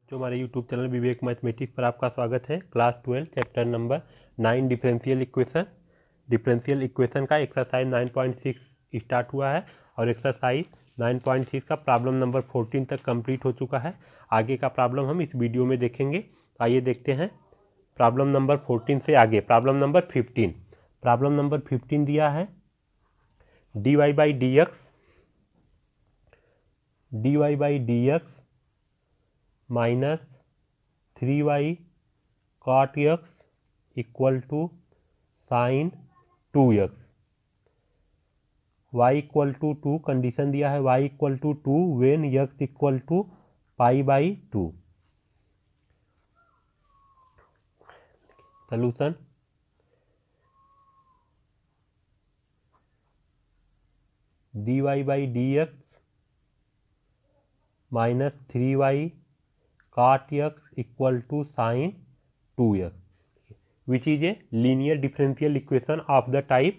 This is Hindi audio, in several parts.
जो हमारे यूट्यूब चैनल विवेक मैथमेटिक्स पर आपका स्वागत है। Class 12 chapter number 9 differential equation का एक्सरसाइज 9.6 स्टार्ट हुआ है और एक्सरसाइज 9.6 का प्रॉब्लम नंबर 14 तक कंप्लीट हो चुका है। आगे का प्रॉब्लम हम इस वीडियो में देखेंगे। आइए देखते हैं प्रॉब्लम नंबर 14 से आगे प्रॉब्लम नंबर 15। प्रॉब्लम नंबर 15 दिया है dy by d x minus 3y cot x equal to sine 2x, y equal to 2 condition दिया है, y equal to 2 when x equal to pi by 2। Solution dy by d x minus 3y cot x equal to sine 2x, which is a linear differential equation of the type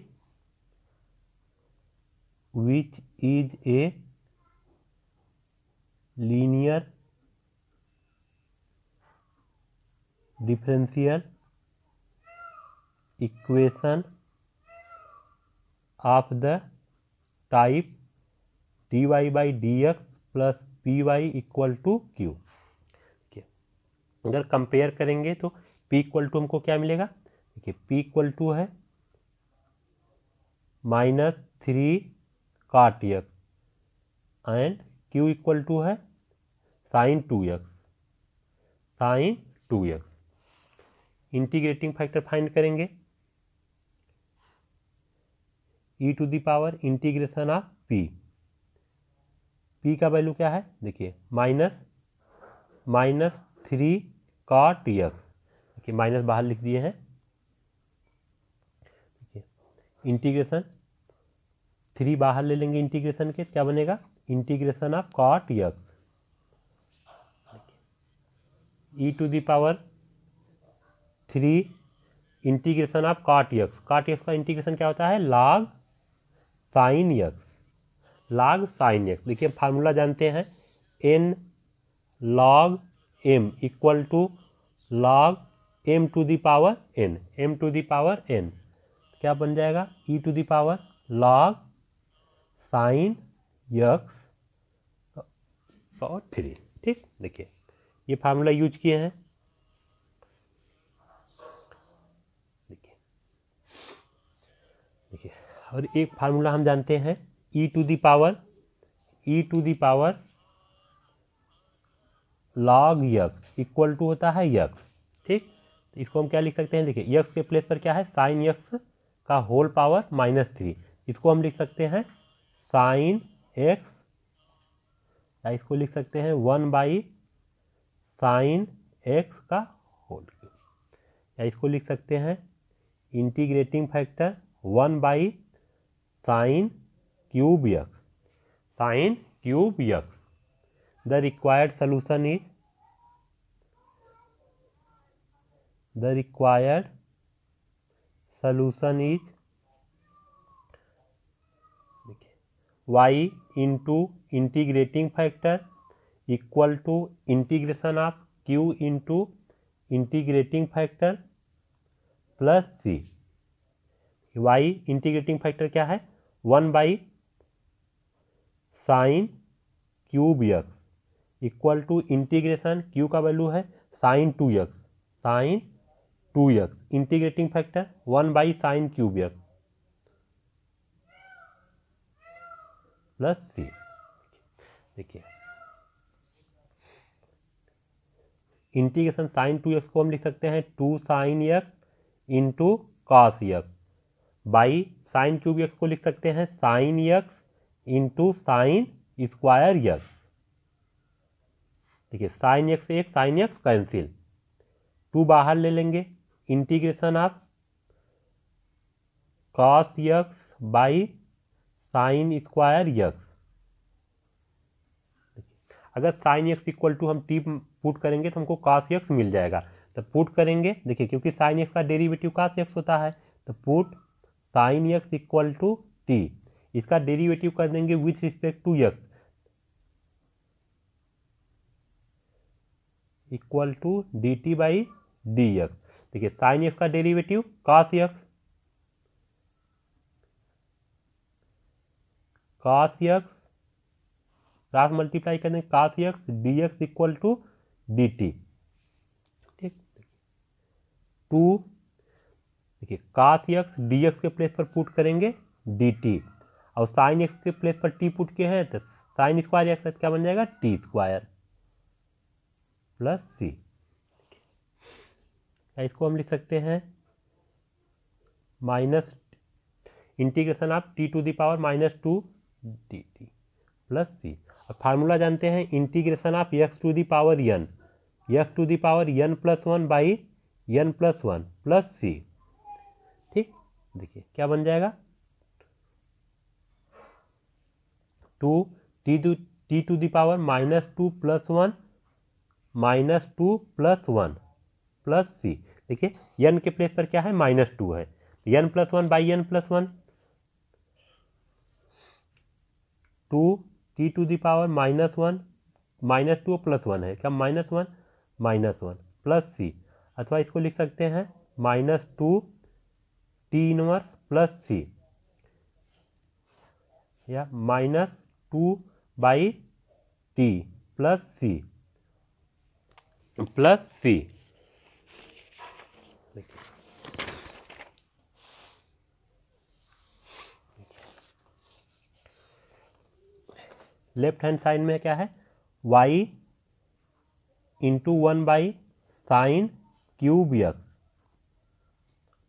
dy by dx plus py equal to q। अगर कंपेयर करेंगे तो p इक्वल टू हमको क्या मिलेगा, देखिए p इक्वल टू है -3 cot x and q equal to है sine 2x। Integrating factor find करेंगे, e to the power integration of p का वैल्यू क्या है, देखिए -3 cot x, देखिए माइनस बाहर लिख दिए हैं। इंटीग्रेशन 3 बाहर ले लेंगे, इंटीग्रेशन के क्या बनेगा, integration of cot x e to the power 3 integration of cot x का इंटीग्रेशन क्या होता है, log sin x। देखिए फार्मूला जानते हैं, n log m equal to log m to the power n, क्या बन जाएगा, e to the power log sin x और 3। ठीक, देखिए ये फार्मूला यूज किए हैं। देखिए और एक फार्मूला हम जानते हैं, e to the power log x equal to होता है x। ठीक, तो इसको हम क्या लिख सकते हैं, देखिए x के प्लेस पर क्या है, साइन x का होल पावर -3, इसको हम लिख सकते हैं साइन x, या इसको लिख सकते हैं 1 बाई साइन x का होल क्यूब, या इसको लिख सकते हैं integrating factor 1 by sine cube x। The required solution is y into integrating factor equal to integration of q into integrating factor plus c। y integrating factor क्या है, 1 by sine cube x equal to integration, q का वैल्यू है sine 2x, integrating factor 1 by sine cube x plus c। देखिए इंटीग्रेशन साइन 2x को हम लिख सकते हैं 2 sine x into cos x, by sine cube x को लिख सकते हैं sine x into sine square x। देखिए साइन x से एक साइन x कैंसिल, 2 बाहर ले लेंगे, integration of cos x by sign square x। अगर साइन x इक्वल टू हम t पुट करेंगे तो हमको कॉस x मिल जाएगा, तो पुट करेंगे, देखिए क्योंकि साइन x का डेरिवेटिव कॉस x होता है, तो put sine x equal to t, इसका डेरिवेटिव कर देंगे with respect to x, equal to d t by d x. देखिए साइन एक्स का derivative cos x, cos x cross multiply करने cos x d x equal to d t. ठीक, टू देखिए कॉस एक्स डी एक्स के प्लेस पर पुट करेंगे डी टी, और साइन एक्स के प्लेस पर टी पुट किए हैं तो साइन स्क्वायर एक्स क्या बन जाएगा टी स्क्वायर प्लस सी। इसको हम लिख सकते हैं minus integration of t to the power minus two d t plus c. और फार्मूला जानते हैं integration of x to the power n, x to the power n plus one by n plus one plus c. ठीक, देखिए क्या बन जाएगा two t to the power minus two plus one minus two plus one plus c. देखिए एन के प्लेस पर क्या है माइनस टू है, n plus one by n plus one, two t to the power minus one minus two plus one है क्या माइनस वन प्लस सी। अथवा इसको लिख सकते हैं minus two t inverse plus c, या minus two by t plus c plus c. Left hand side में क्या है y into one by sine cube x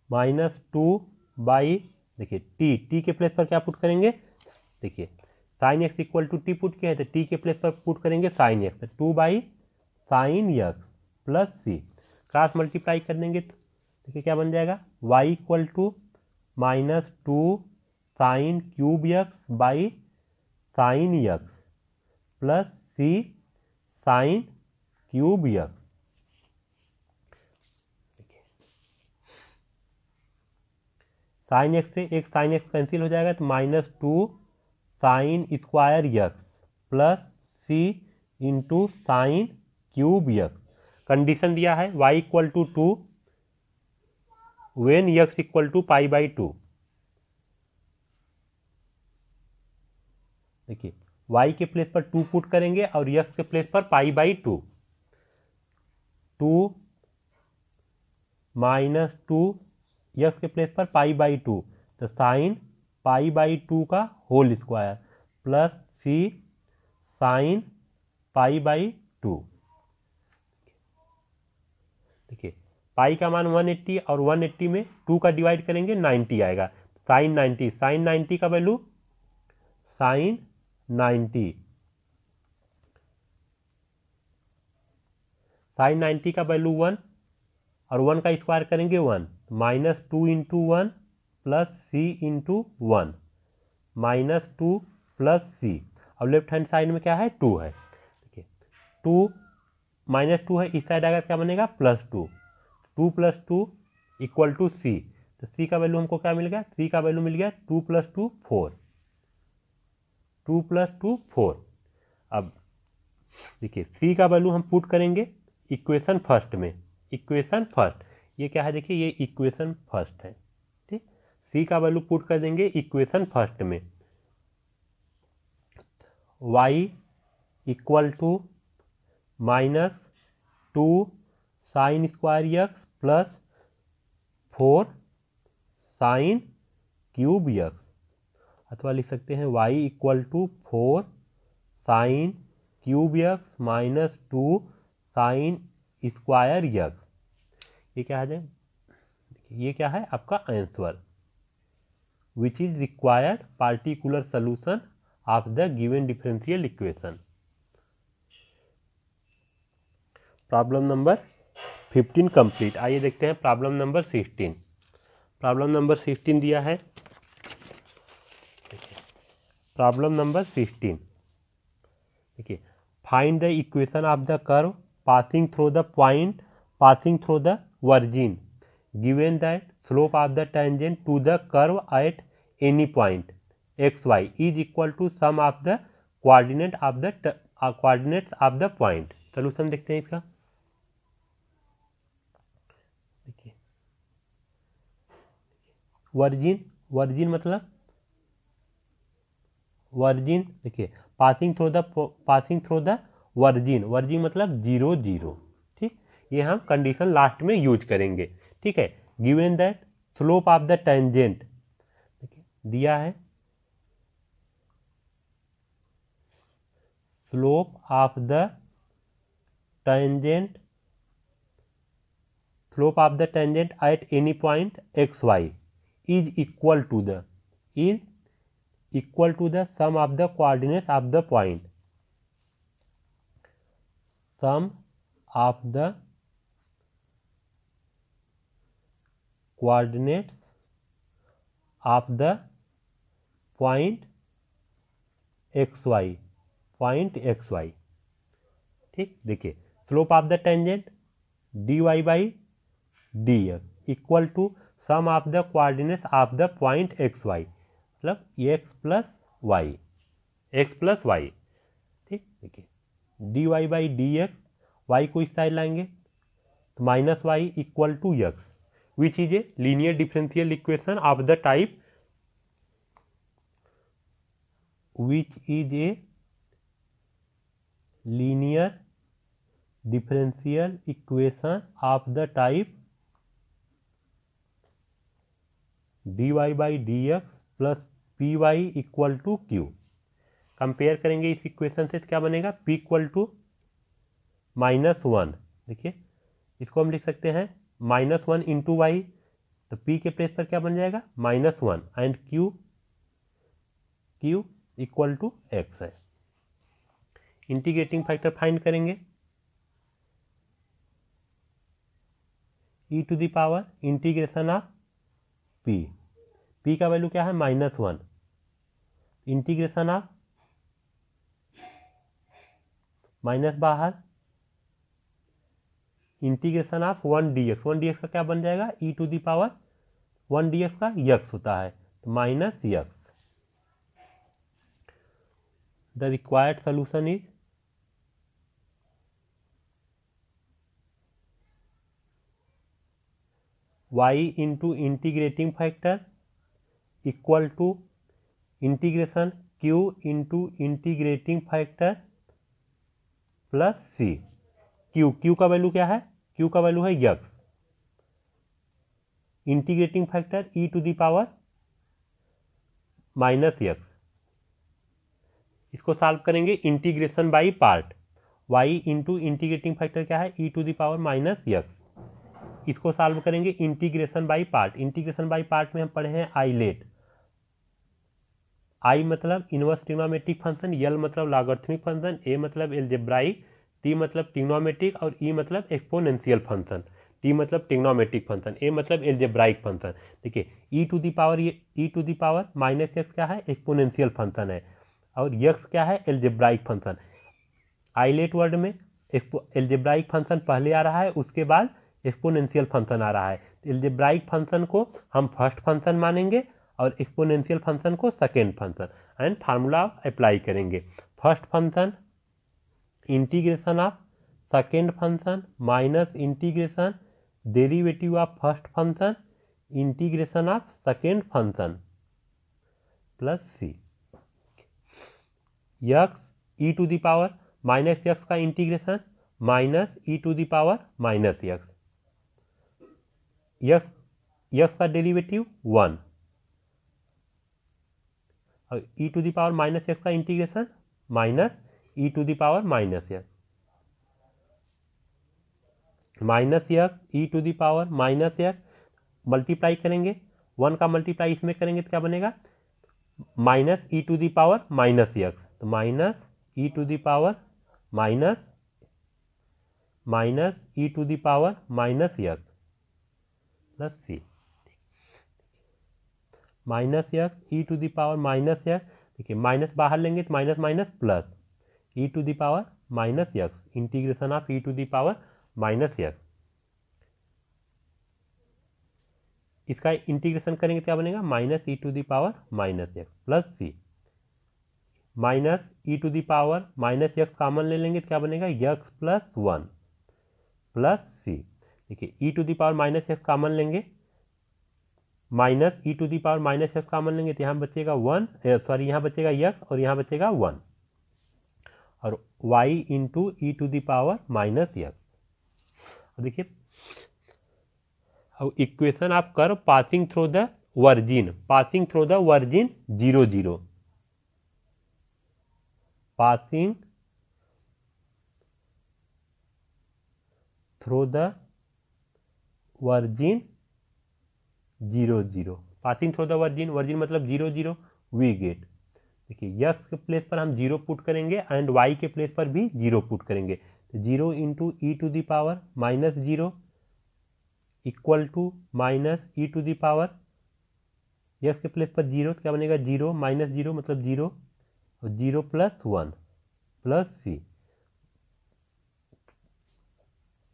minus two by देखिए टी के प्लेस पर क्या पुट करेंगे, देखिए sine x equal to t put किया है तो टी के प्लेस पर पुट करेंगे sine x, two by sine x plus c. Cross multiply कर देंगे तो देखिए क्या बन जाएगा y equal to minus two sine cube x by sine x plus c sine cube x. Sine x से एक साइन एक्स कैंसिल हो जाएगा तो minus two sine square x plus c into sine cube x. Condition दिया है y equal to two when x equal to pi by two. देखिए y के प्लेस पर टू पुट करेंगे और x के प्लेस पर pi by two, two minus two x के प्लेस पर पाई बाई टू तो साइन पाई बाई टू का whole square plus c sine pi by two. देखिए पाई का मान 180 और 180 में 2 का डिवाइड करेंगे 90 आएगा, साइन 90, साइन 90 का वैल्यू साइन 90, साइन 90 का वैल्यू 1 और 1 का स्क्वायर करेंगे 1, minus two into one plus c into one minus two plus c. और लेफ्ट हैंड साइड में क्या है 2 है, देखिए 2 माइनस 2 है, इस साइड आएगा क्या बनेगा प्लस 2, 2 प्लस 2 इक्वल टू सी। तो सी का वैल्यू हमको क्या मिल गया, सी का वैल्यू मिल गया 2 प्लस 2 4, 2 प्लस 2 4। अब देखिए सी का वैल्यू हम पुट करेंगे इक्वेशन फर्स्ट में, इक्वेशन फर्स्ट ये क्या है देखिए ये इक्वेशन फर्स्ट है। ठीक, सी का वैल्यू पुट कर देंगे इक्वेशन फर्स्ट में, y equal to minus two sine square x plus 4 sine cube x. अथवा लिख सकते हैं y equal to 4 sine cube x minus 2 sine square x. ये क्या है, ये क्या है आपका answer, which is required particular solution of the given differential equation. Problem number 15 complete. आइए देखते हैं प्रॉब्लम नंबर 16। प्रॉब्लम नंबर 16 दिया है, प्रॉब्लम नंबर 16 देखिए find the equation of the curve passing through the point passing through the origin given that slope of the tangent to the curve at any point x y is equal to sum of the coordinate of the point. Solution देखते हैं इसका। वर्जिन, वर्जिन मतलब वर्जिन, देखिए passing through the origin, origin मतलब 0 0। ठीक, ये हम कंडीशन लास्ट में यूज करेंगे। ठीक है, given that slope of the tangent, देखिए दिया है slope of the tangent, slope of the tangent at any point x y is equal to the sum of the coordinates of the point, sum of the coordinates of the point xy, point xy। ठीक, देखिए slope of the tangent dy by dx equal to sum of the coordinates of the point xy, मतलब x plus y, x plus y. ठीक, देखिए dy बाई dx, y को इस साइड लाएंगे तो minus y equal to x, which is a linear differential equation of the type, which is a linear differential equation of the type dy by dx plus py equal to q। Compare करेंगे इस इक्वेशन से तो क्या बनेगा, p इक्वल टू -1। देखिए इसको हम लिख सकते हैं -1 इंटू वाई, तो p के प्लेस पर क्या बन जाएगा -1 and q equal to x है। इंटीग्रेटिंग फैक्टर फाइंड करेंगे, e to the power integration of p का वैल्यू क्या है -1, इंटीग्रेशन ऑफ माइनस बाहर, इंटीग्रेशन ऑफ 1 dx का क्या बन जाएगा e to the power 1 dx का x होता है तो -x। The required solution is y into integrating factor equal to integration q into integrating factor plus c। q का वैल्यू क्या है, q का वैल्यू है x, integrating factor e to the power -x। इसको सॉल्व करेंगे integration by part, y into integrating factor क्या है e to the power -x। इसको सॉल्व करेंगे integration by part, integration by part में हम पढ़े हैं आइलेट, आई मतलब इनवर्स ट्रिग्नोमेट्रिक फंक्शन, यल मतलब लॉगरिथमिक फंक्शन, ए मतलब एलजेब्राइक, टी मतलब ट्रिग्नोमेट्रिक और ई मतलब एक्सपोनेंशियल फंक्शन। टी मतलब ट्रिग्नोमेट्रिक फंक्शन, ए मतलब एलजेब्राइक फंक्शन। देखिए ई टू द पावर -x क्या है एक्सपोनेंशियल फंक्शन है और x क्या है एलजेब्राइक फंक्शन। आइलेट वर्ड में एलजेब्राइक फंक्शन पहले आ रहा है, उसके बाद एक्सपोनेंशियल फंक्शन आ रहा है। एलजेब्राइक फंक्शन को हम फर्स्ट फंक्शन मानेंगे और एक्सपोनेंशियल फंक्शन को second function, and formula apply करेंगे। First function integration of second function minus integration derivative of first function integration of second function plus c. x e to the power -x का integration minus e to the power -x, x का डेरिवेटिव 1 और e to the power -x का integration minus e to the power -x, -x e to the power -x multiply करेंगे, 1 का मल्टीप्लाई इसमें करेंगे तो क्या बनेगा -e to the power -x, तो -e to the power -e to the power -x plus c, -x e to the power -x, देखिए माइनस बाहर लेंगे तो minus minus plus e to the power -x integration of e to the power -x। इसका इंटीग्रेशन करेंगे तो क्या बनेगा -e to the power -x plus c, -e to the power -x common ले लेंगे तो क्या बनेगा x प्लस 1 प्लस सी। देखिए e to the power -x common लेंगे minus e to the power minus x common लेंगे तो यहाँ बचेगा 1, सॉरी यहाँ बचेगा एक्स और यहाँ बचेगा 1, और y into e to the power minus x. देखिए अब इक्वेशन आप कर passing through the origin, passing through the origin 0 0, passing through the origin 0 0, passing through the origin, origin मतलब 0 0, वी गेट। देखिए यक्स के प्लेस पर हम 0 पुट करेंगे एंड वाई के प्लेस पर भी 0 पुट करेंगे, तो 0 into e to the power minus 0 equal to minus e to the power, x के प्लेस पर 0 तो क्या बनेगा 0 माइनस 0 मतलब 0, और 0 प्लस 1 प्लस सी,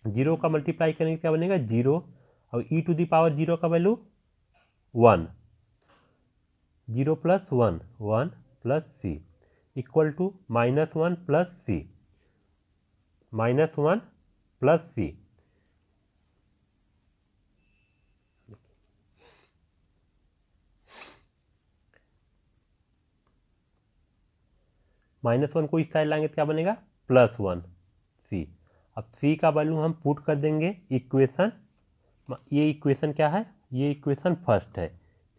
0 का मल्टीप्लाई करेंगे क्या बनेगा 0, और ई टू दी पावर 0 का value 1, 0 plus 1 1 plus c equal to minus 1 plus c, minus 1 plus c. Minus 1 को इस साइड लाएंगे तो क्या बनेगा प्लस 1 सी। अब सी का वैल्यू हम पुट कर देंगे इक्वेशन, ये इक्वेशन क्या है, ये इक्वेशन फर्स्ट है।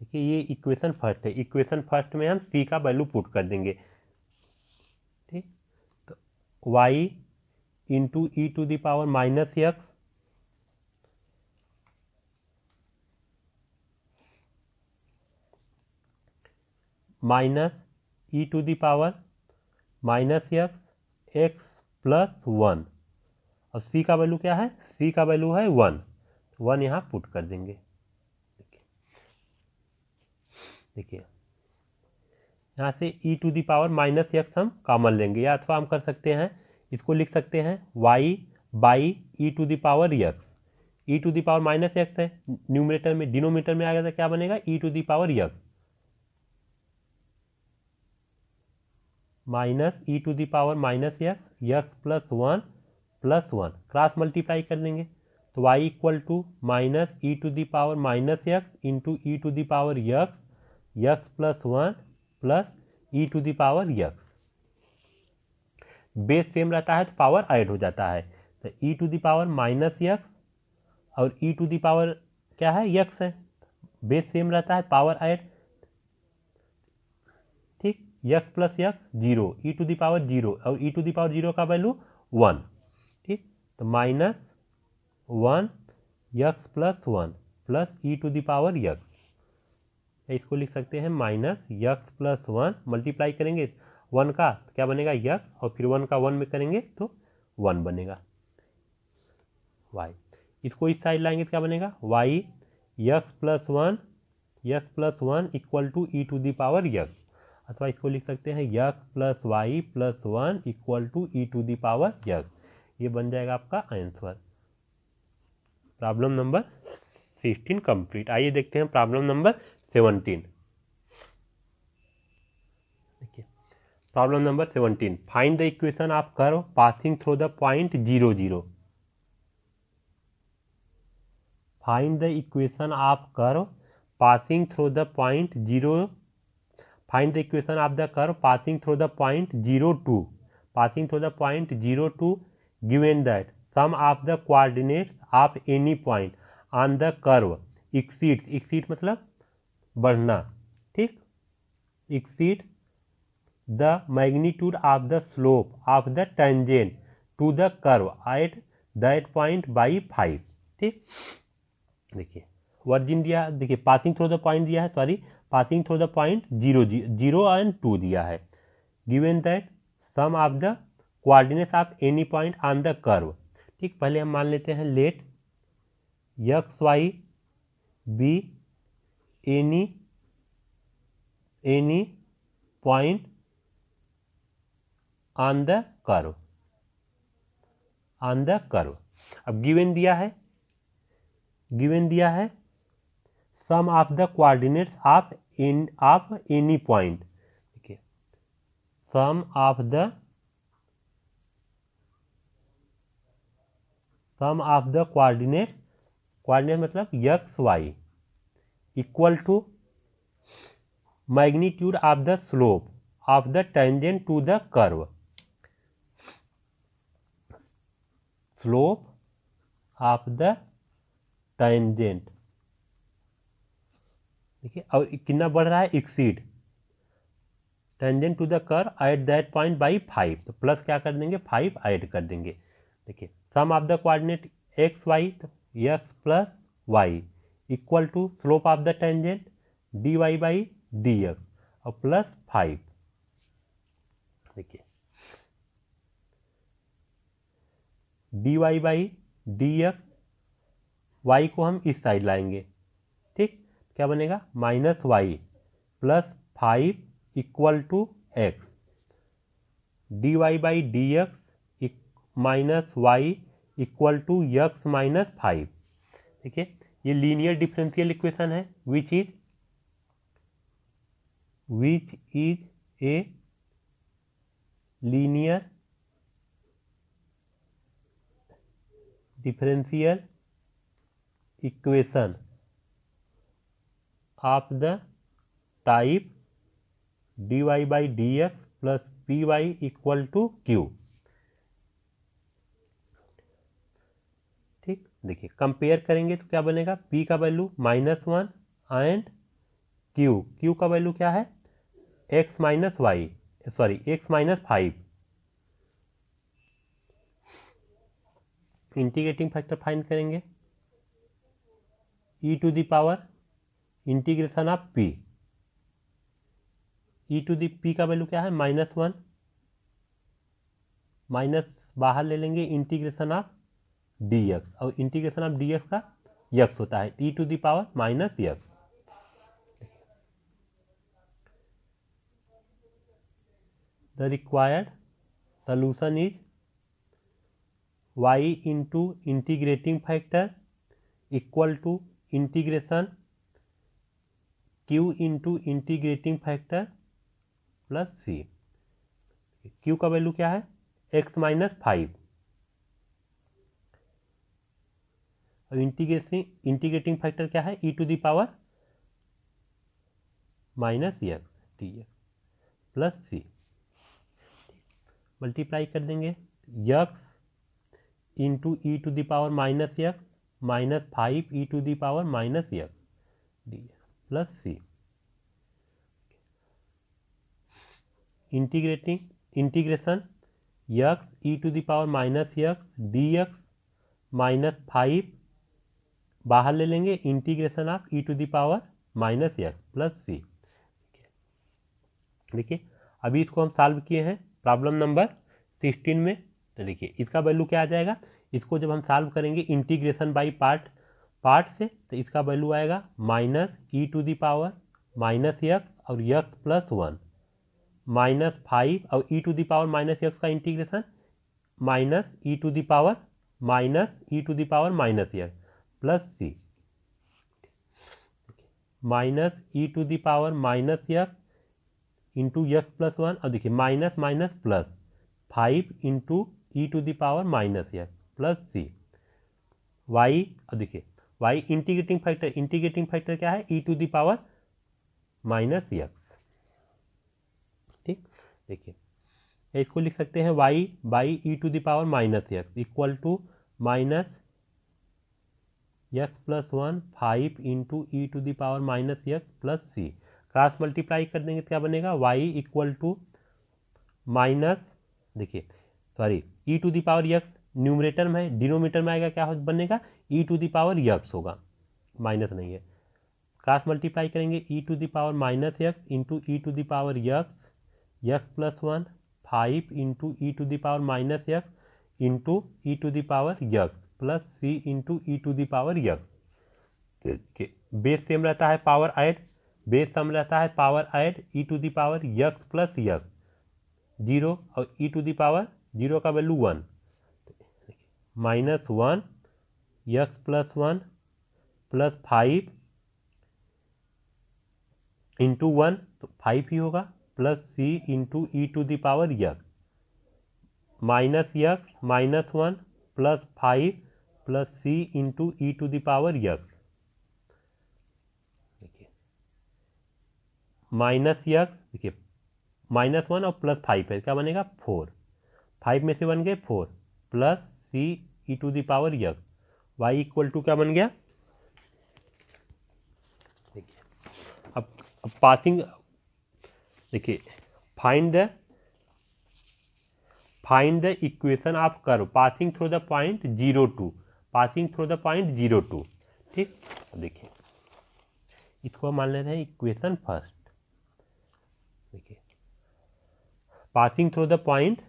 देखिए ये इक्वेशन फर्स्ट है, इक्वेशन फर्स्ट में हम सी का वैल्यू पुट कर देंगे, ठीक। तो y into e to the power minus x minus e to the power minus x x plus 1, और सी का वैल्यू क्या है, सी का वैल्यू है 1, 1 यहाँ पुट कर देंगे। देखिए यहाँ से e to the power minus x हम कॉमन लेंगे, या अथवा हम कर सकते हैं इसको लिख सकते हैं y by e to the power x, e to the power minus x है न्यूमरेटर में, डिनोमिनेटर में आ गया था क्या बनेगा e to the power x minus e to the power minus x x plus one cross multiply कर देंगे, तो y equal to minus e to the power minus x into e to the power x x plus 1 plus e to the power x. Base same रहता है तो पावर ऐड हो जाता है, तो e to the power minus x और ई टू दी पावर क्या है एक्स है, बेस सेम रहता है पावर ऐड, ठीक। X plus x 0, e to the power 0 और ई टू दी पावर 0 का वैल्यू 1, ठीक। तो minus 1 x plus 1 plus e to the power x, इसको लिख सकते हैं माइनस एक्स प्लस 1 मल्टीप्लाई करेंगे 1 का तो क्या बनेगा एक्स, और फिर 1 का 1 में करेंगे तो 1 बनेगा y। इसको इस साइड लाएंगे तो क्या बनेगा y x plus 1 equal to e to the power x, अथवा इसको लिख सकते हैं x plus y plus 1 equal to e to the power x. ये बन जाएगा आपका आंसर। Problem number 16 complete. आइए देखते हैं प्रॉब्लम नंबर 17। देखिए problem number 17, find the equation of curve passing through the point 0 0। Find the equation of curve passing through the point 0, find the equation of the curve passing through the point 0 2, passing through the point 0 2 given that sum of the coordinates of any point on the curve exceed, exceed मतलब बढ़ना, ठीक, exceed the magnitude of the slope of the tangent to the curve at that point by 5, ठीक। देखिए वर्जिन दिया, देखिए पासिंग थ्रू द पॉइंट दिया है, sorry passing through the point 0 0 and 2 दिया है, given that sum of the coordinates of any point on the curve, ठीक। पहले हम मान लेते हैं let x y be any point on the curve, on the curve. अब गिवन दिया है, गिवन दिया है sum of the coordinates of any point, देखिए sum of the coordinate, coordinate मतलब x y, equal to magnitude of the slope of the tangent to the curve. Slope of the tangent, देखिए और कितना बढ़ रहा है, exceed tangent to the curve at that point by 5, तो प्लस क्या कर देंगे 5 ऐड कर देंगे। देखिए sum of the coordinate x y, तो x plus y equal to slope of the tangent d y by d x और प्लस 5। देखिए d y by d x, y को हम इस साइड लाएंगे, ठीक, क्या बनेगा minus y plus 5 equal to x, d y by d x minus y equal to x minus 5। देखिए ये लीनियर डिफरेंशियल इक्वेशन है which is a linear differential equation of the type dy by d x plus p y equal to q. ठीक, देखिए कंपेयर करेंगे तो क्या बनेगा, p का वैल्यू -1 एंड q का वैल्यू क्या है x minus y, sorry x minus 5। Integrating factor find करेंगे, e to the power integration of p, e to the p का वैल्यू क्या है -1, माइनस बाहर ले लेंगे इंटीग्रेशन ऑफ dx, और इंटीग्रेशन ऑफ dx का x होता है e to the power -x। The required solution is y into integrating factor equal to integration q into integrating factor plus c। q का वैल्यू क्या है x माइनस 5 और इंटीग्रेटिंग फैक्टर क्या है e to the power -x dx plus c। Multiply कर देंगे x into e to the power -x minus 5 e to the power -x dx plus c। Integration x e to the power -x dx minus 5 बाहर ले लेंगे integration of e to the power -x plus c। देखिए अभी इसको हम सॉल्व किए हैं प्रॉब्लम नंबर 16 में, तो देखिए इसका वैल्यू क्या आ जाएगा, इसको जब हम सॉल्व करेंगे इंटीग्रेशन बाई पार्ट से, तो इसका वैल्यू आएगा -e to the power -x और x प्लस 1 -5 और e to the power -x का integration -e to the power -e to the power -x plus c -e to the power -x into x plus 1 और देखिए minus minus plus 5 into e to the power -x plus c y, और देखिए y इंटीग्रेटिंग फैक्टर क्या है e to the power -x। ठीक, देखिए इसको लिख सकते हैं y by e to the power -x equal to -x plus 1 5 into e to the power -x plus c। Cross multiply कर देंगे तो क्या बनेगा y इक्वल टू माइनस, देखिए sorry e to the power x numerator में है, डिनोमीटर में आएगा क्या बनेगा e to the power x होगा, माइनस नहीं है। क्रॉस मल्टीप्लाई करेंगे e to the power -x into e to the power x plus 1 5 into e to the power -x into e to the power x plus c into e to the power x। Base same रहता है, पावर ऐड बेस सम रहता है, power add e to the power x plus x 0 और ई टू दी पावर 0 का value 1 -1 x plus 1 plus 5 into 1 तो 5 ही होगा plus c into e to the power x -1 plus 5 plus c into e to the power x। Minus x, देखिए -1 और +5 है, क्या बनेगा 4, 5 में से बन गए 4 plus c e to the power x, y equal to क्या बन गया। देखिए अब पासिंग, देखिए find the equation of curve passing through the point 0 2, passing through the point 0 2। ठीक, देखिए इसको मान ले रहे हैं इक्वेशन फर्स्ट। देखिए passing through the point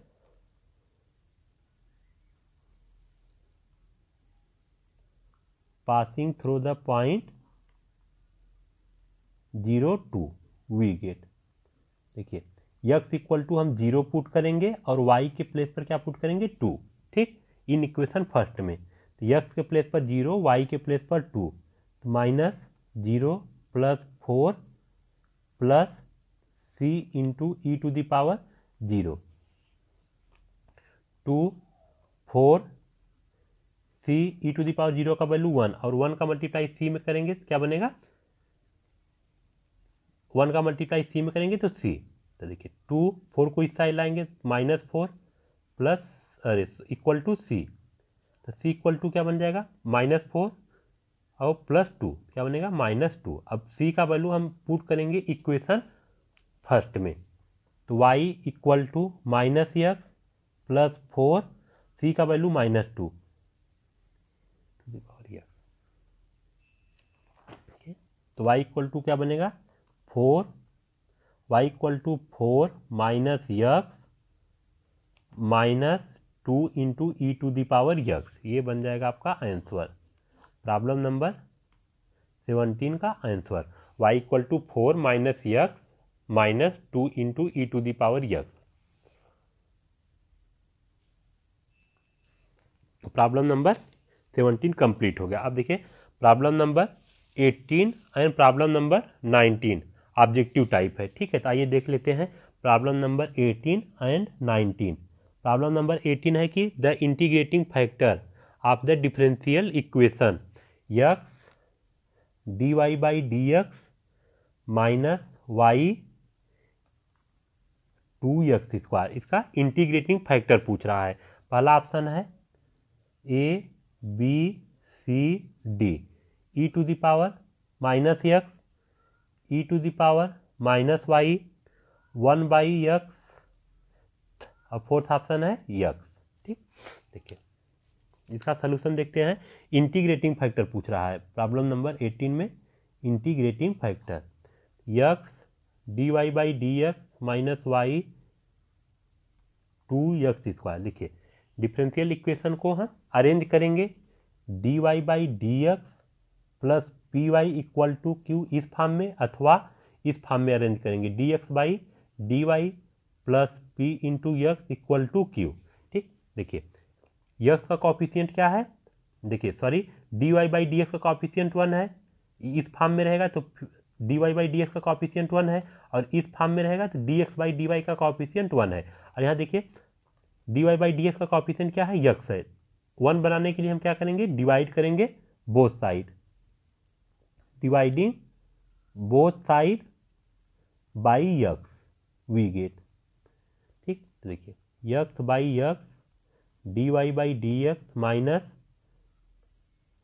passing through the point 0 2 we get. देखिए यक्स इक्वल टू हम 0 पुट करेंगे और वाई के प्लेस पर क्या पुट करेंगे 2। ठीक, इन इक्वेशन फर्स्ट में तो यक्स के प्लेस पर 0, वाई के प्लेस पर 2, तो -0 + 4 plus c into e to the power 0, 2 4 c e to the power 0 का वैल्यू 1 और 1 का मल्टीप्लाई सी में करेंगे तो क्या बनेगा, 1 का मल्टीप्लाई सी में करेंगे तो सी। तो देखिए 2 4 को इस साइड लाएंगे -4 प्लस अरे इक्वल टू सी, तो सी इक्वल टू क्या बन जाएगा -4 और +2 क्या बनेगा -2। अब सी का वैल्यू हम पुट करेंगे इक्वेशन फर्स्ट में, तो y इक्वल टू -x + 4 सी का वैल्यू -2, तो y इक्वल टू क्या बनेगा 4, y equal to 4 -x -2 into e to the power x, ये बन जाएगा आपका आंसर, प्रॉब्लम नंबर 17 का answer. y equal to 4 -x -2 into e to the power x. Problem number 17 complete हो गया। अब देखिए problem number 18 and problem number 19 objective type है। ठीक है, तो आइए देख लेते हैं problem number 18 and 19। Problem number 18 है कि the integrating factor of the differential equation x d y by d x minus y 2x², इसका इंटीग्रेटिंग फैक्टर पूछ रहा है। पहला ऑप्शन है A B C D, e to the power -x e to the power -y 1/x, और फोर्थ ऑप्शन है यक्स। ठीक, देखिए इसका सलूशन देखते हैं। इंटीग्रेटिंग फैक्टर पूछ रहा है प्रॉब्लम नंबर 18 में, integrating factor x d y by d x minus y 2x²। देखिए डिफरेंशियल इक्वेशन को हम अरेंज करेंगे, d y by d x plus p y equal to q इस फॉर्म में, अथवा इस फॉर्म में अरेंज करेंगे d x by d y plus p into x equal to q. ठीक, देखिए यक्स का कॉफिशियंट क्या है, देखिए sorry d y by d x का कॉफिशियंट 1 है, इस फॉर्म में रहेगा तो d y by d x का कॉफिशियंट 1 है, और इस फॉर्म में रहेगा तो d x by d y का कॉफिशियंट 1 है। और यहाँ देखिए d y by d x का कॉफिशियंट क्या है, यक्स है। 1 बनाने के लिए हम क्या करेंगे, डिवाइड करेंगे both side, dividing both side by x we get. ठीक, तो देखिए x by x d y by d x minus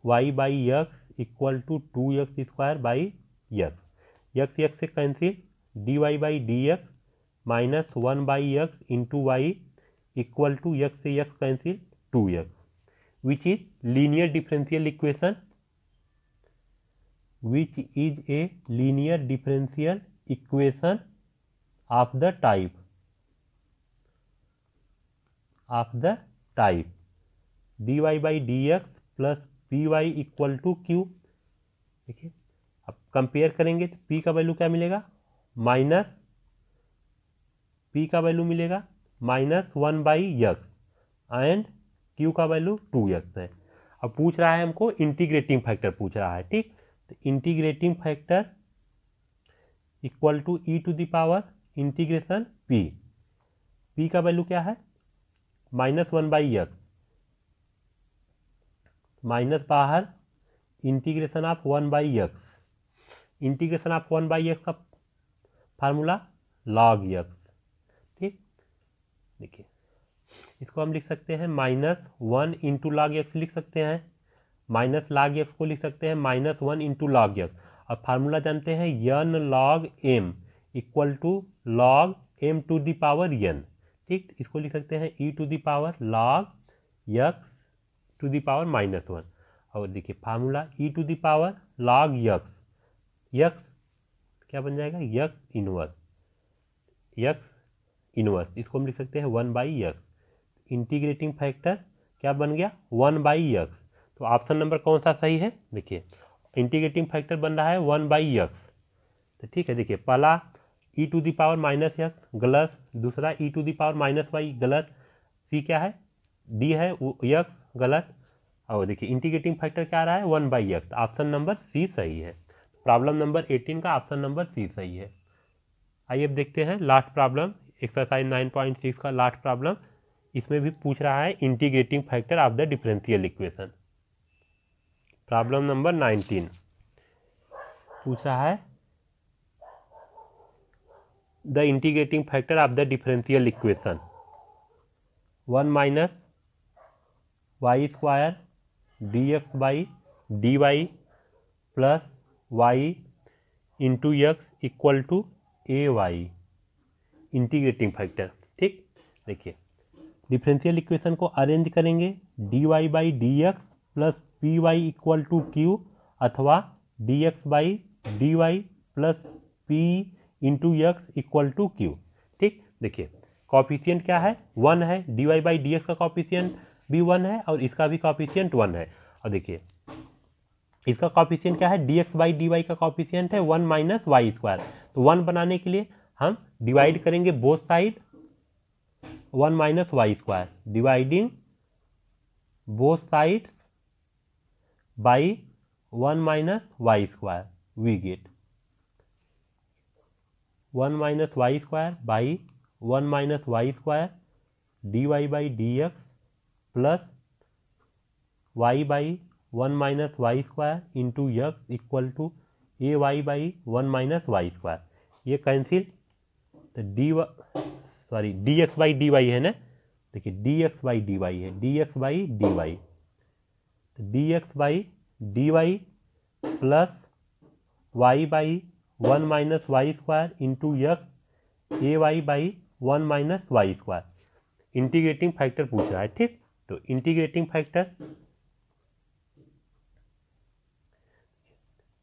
y by x equal to 2x² by x, x x से cancel, d y by d x minus 1/x into y equal to x से x cancel 2x, which is linear differential equation, which is a linear differential equation of the type dy by dx plus py equal to q। देखिए अब कंपेयर करेंगे तो p का वैल्यू क्या मिलेगा, माइनस p का वैल्यू मिलेगा -1/x एंड q का वैल्यू 2x है। अब पूछ रहा है हमको इंटीग्रेटिंग फैक्टर पूछ रहा है। ठीक, तो integrating factor equal to e to the power integration p का वैल्यू क्या है -1/x, माइनस बाहर integration of 1/x, integration of 1/x का फार्मूला log x। ठीक, देखिए इसको हम लिख सकते हैं -1 इंटू लॉग एक्स लिख सकते हैं, माइनस log x को लिख सकते हैं -1 इंटू लॉग एक्स। और फार्मूला जानते हैं n log m equal to log m to the power n। ठीक, इसको लिख सकते हैं e to the power log x to the power -1। और देखिए formula e to the power log x, x क्या बन जाएगा, x इनवर्स, इसको हम लिख सकते हैं 1/x। इंटीग्रेटिंग फैक्टर क्या बन गया, 1/x। तो ऑप्शन नंबर कौन सा सही है, देखिए इंटीग्रेटिंग फैक्टर बन रहा है 1/x। तो ठीक है, देखिए पहला e to the power -x गलत, दूसरा e to the power -y गलत, c क्या है, d है x गलत, और देखिए इंटीग्रेटिंग फैक्टर क्या आ रहा है 1/x। ऑप्शन नंबर सी सही है। प्रॉब्लम नंबर 18 का ऑप्शन नंबर सी सही है। आइए अब देखते हैं लास्ट प्रॉब्लम, एक्सरसाइज 9.6 का लास्ट प्रॉब्लम। इसमें भी पूछ रहा है integrating factor of the differential equation. Problem number 19 पूछ रहा है the integrating factor of the differential equation 1 minus y square dx by dy plus y into x equal to ay integrating factor. ठीक, देखिए डिफरेंशियल इक्वेशन को अरेंज करेंगे dy by d x plus p y equal to q, अथवा dx by d y plus p into x equal to q. ठीक, देखिए कॉफिशियंट क्या है, 1 है, dy बाई डी एक्स का कॉफिशियंट भी 1 है और इसका भी कॉफिशियंट 1 है। और देखिए इसका कॉफिशियंट क्या है, dx बाई डी वाई का कॉफिशियंट है 1 माइनस वाई स्क्वायर। तो 1 बनाने के लिए हम डिवाइड करेंगे both side 1 minus y square, dividing both side by 1 minus y square, we get 1 minus y square by 1 minus y square dy by d x plus y by 1 minus y square into x equal to a y by 1 minus y square. ये कैंसिल, तो d x by d y है ना, देखिए d x by d y है, d x by d y, तो d x by d y plus y by 1 minus y square into x a y by 1 minus y square. Integrating factor पूछ रहा है। ठीक, तो integrating factor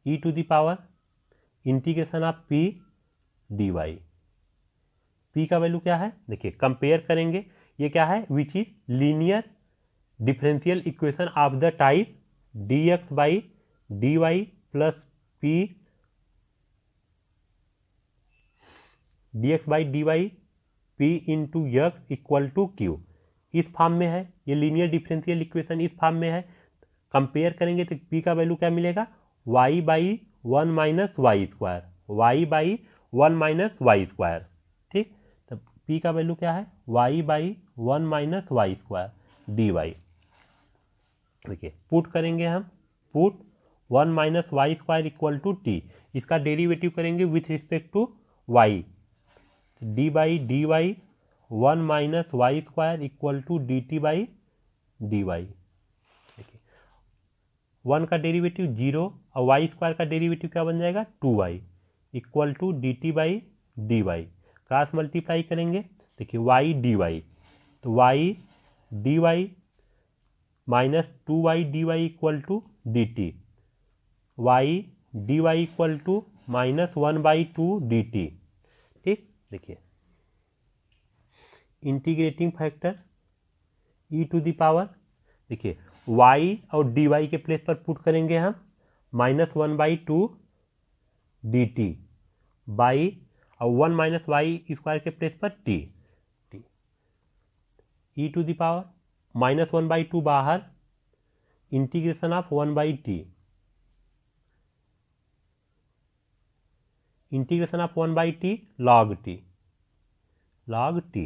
e to the power integration of p dy, p का वैल्यू क्या है, देखिए कंपेयर करेंगे, ये क्या है, which is linear differential equation of the type dx by dy plus p dx by dy p into x equal to q, इस फॉर्म में है। ये लीनियर डिफरेंशियल इक्वेशन इस फॉर्म में है। कंपेयर करेंगे तो p का वैल्यू क्या मिलेगा, y by 1 minus y square, y by 1 minus y square. ठीक, तो p का वैल्यू क्या है, y by 1 minus y square d y. देखिए पुट करेंगे हम, put 1 minus y square equal to t, इसका डेरिवेटिव करेंगे with respect to y, d by d y 1 minus y square equal to d t by d y. देखिए 1 का डेरिवेटिव 0 और वाई स्क्वायर का डेरिवेटिव क्या बन जाएगा, 2y equal to d t by d y. Cross multiply करेंगे, देखिए y डी वाई, तो y d y minus 2y d y equal to d t, y d y equal to minus 1/2 d t. ठीक, देखिए integrating factor e to the power, देखिए y और dy के प्लेस पर पुट करेंगे हम -1/2 डी टी बाई और 1 माइनस वाई स्क्वायर के प्लेस पर t, e to the power -1/2 बाहर, integration of 1/t, integration of 1/t log t, log t,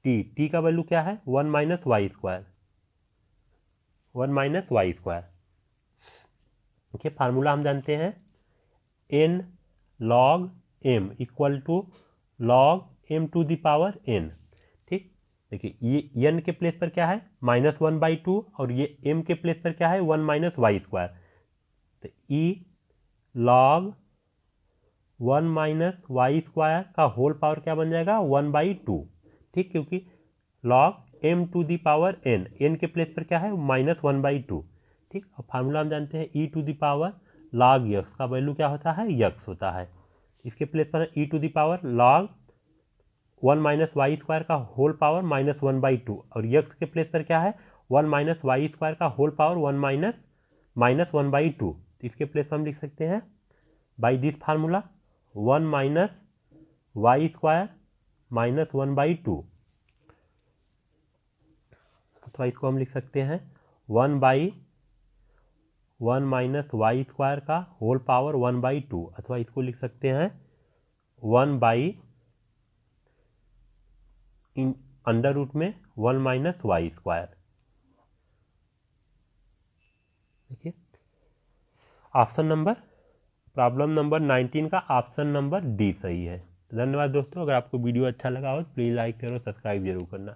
t का वैल्यू क्या है, 1 minus y square, 1 minus y square. देखिए फार्मूला हम जानते हैं n log m equal to log m to the power n। ठीक, देखिए ये n के प्लेस पर क्या है -1/2 और ये m के प्लेस पर क्या है 1 - y²। तो e log 1 - y² का होल पावर क्या बन जाएगा 1/2। ठीक, क्योंकि log m to the power n के प्लेस पर क्या है -1/2। ठीक, और फार्मूला हम जानते हैं e to the power log x का वैल्यू क्या होता है x होता है। इसके प्लेस पर e to the power log 1 - y² का होल पावर -1/2 और x के प्लेस पर क्या है 1 - y² का होल पावर 1 - 1/2। इसके प्लेस पर हम लिख सकते हैं बाई दिस फार्मूला 1 - y² -1/2, अथवा इसको हम लिख सकते हैं 1/1 - y² का होल पावर 1/2, अथवा इसको लिख सकते हैं 1/√1 - y²। देखिए ऑप्शन नंबर प्रॉब्लम नंबर 19 का ऑप्शन नंबर डी सही है। धन्यवाद दोस्तों, अगर आपको वीडियो अच्छा लगा हो तो प्लीज़ लाइक करो, सब्सक्राइब जरूर करना।